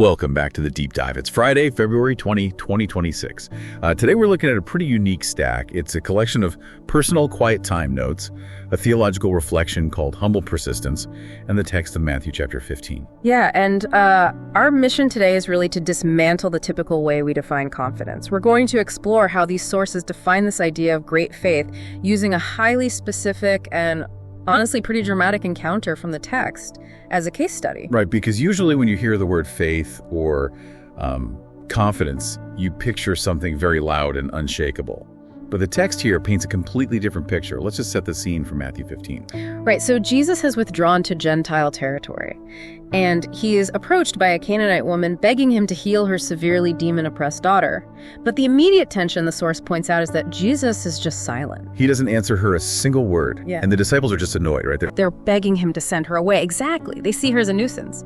Welcome back to the Deep Dive. It's Friday, February 20, 2026. Today we're looking at a pretty unique stack. It's a collection of personal quiet time notes, a theological reflection called Humble Persistence, and the text of Matthew chapter 15. Yeah, and our mission today is really to dismantle the typical way we define confidence. We're going to explore how these sources define this idea of great faith using a highly specific and honestly pretty dramatic encounter from the text as a case study. Right, because usually when you hear the word faith or confidence, you picture something very loud and unshakable. But the text here paints a completely different picture. Let's just set the scene for Matthew 15. Right, so Jesus has withdrawn to Gentile territory, and he is approached by a Canaanite woman begging him to heal her severely demon-oppressed daughter. But the immediate tension, the source points out, is that Jesus is just silent. He doesn't answer her a single word, and the disciples are just annoyed, right? They're begging him to send her away. Exactly. They see her as a nuisance.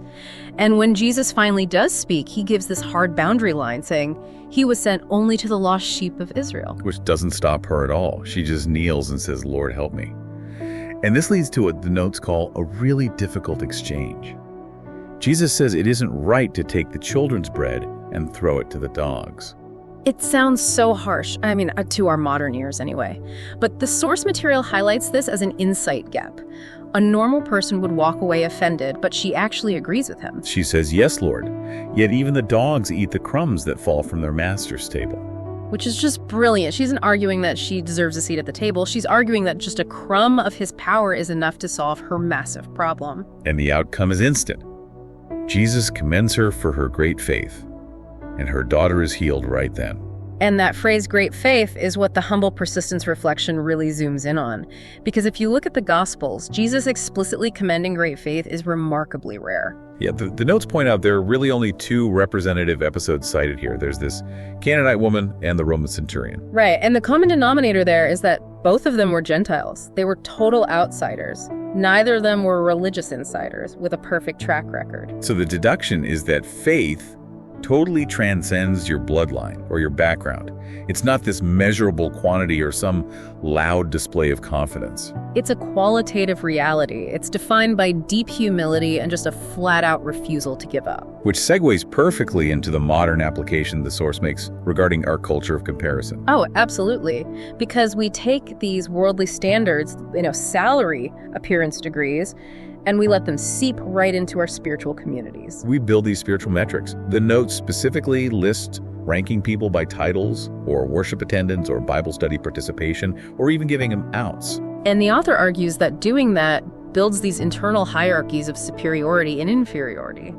And when Jesus finally does speak, he gives this hard boundary line saying he was sent only to the lost sheep of Israel. Which doesn't stop her at all. She just kneels and says, "Lord, help me." And this leads to what the notes call a really difficult exchange. Jesus says it isn't right to take the children's bread and throw it to the dogs. It sounds so harsh, to our modern ears anyway. But the source material highlights this as an insight gap. A normal person would walk away offended, but she actually agrees with him. She says, "Yes, Lord, yet even the dogs eat the crumbs that fall from their master's table." Which is just brilliant. She isn't arguing that she deserves a seat at the table. She's arguing that just a crumb of his power is enough to solve her massive problem. And the outcome is instant. Jesus commends her for her great faith, and her daughter is healed right then. And that phrase, great faith, is what the humble persistence reflection really zooms in on. Because if you look at the Gospels, Jesus explicitly commending great faith is remarkably rare. Yeah, the notes point out there are really only two representative episodes cited here. There's this Canaanite woman and the Roman centurion. Right, and the common denominator there is that both of them were Gentiles. They were total outsiders. Neither of them were religious insiders with a perfect track record. So the deduction is that faith totally transcends your bloodline or your background. It's not this measurable quantity or some loud display of confidence. It's a qualitative reality. It's defined by deep humility and just a flat-out refusal to give up. Which segues perfectly into the modern application the source makes regarding our culture of comparison. Oh, absolutely. Because we take these worldly standards, salary appearance degrees, and we let them seep right into our spiritual communities. We build these spiritual metrics. The notes specifically list ranking people by titles or worship attendance or Bible study participation or even giving them outs. And the author argues that doing that builds these internal hierarchies of superiority and inferiority.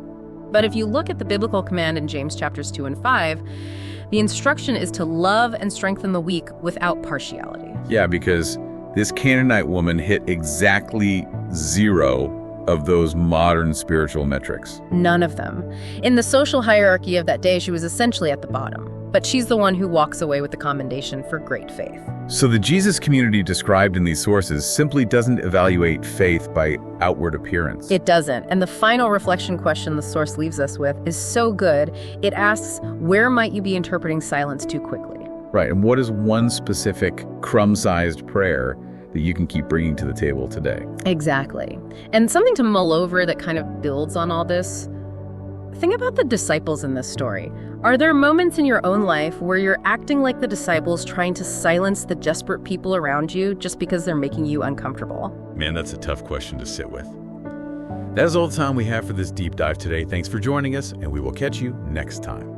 But if you look at the biblical command in James chapters 2 and 5, the instruction is to love and strengthen the weak without partiality. Yeah, because this Canaanite woman hit exactly zero of those modern spiritual metrics. None of them. In the social hierarchy of that day, she was essentially at the bottom. But she's the one who walks away with the commendation for great faith. So the Jesus community described in these sources simply doesn't evaluate faith by outward appearance. It doesn't. And the final reflection question the source leaves us with is so good. It asks, where might you be interpreting silence too quickly? Right, and what is one specific crumb-sized prayer that you can keep bringing to the table today? Exactly. And something to mull over that kind of builds on all this. Think about the disciples in this story. Are there moments in your own life where you're acting like the disciples, trying to silence the desperate people around you just because they're making you uncomfortable? Man, that's a tough question to sit with. That is all the time we have for this deep dive today. Thanks for joining us, and we will catch you next time.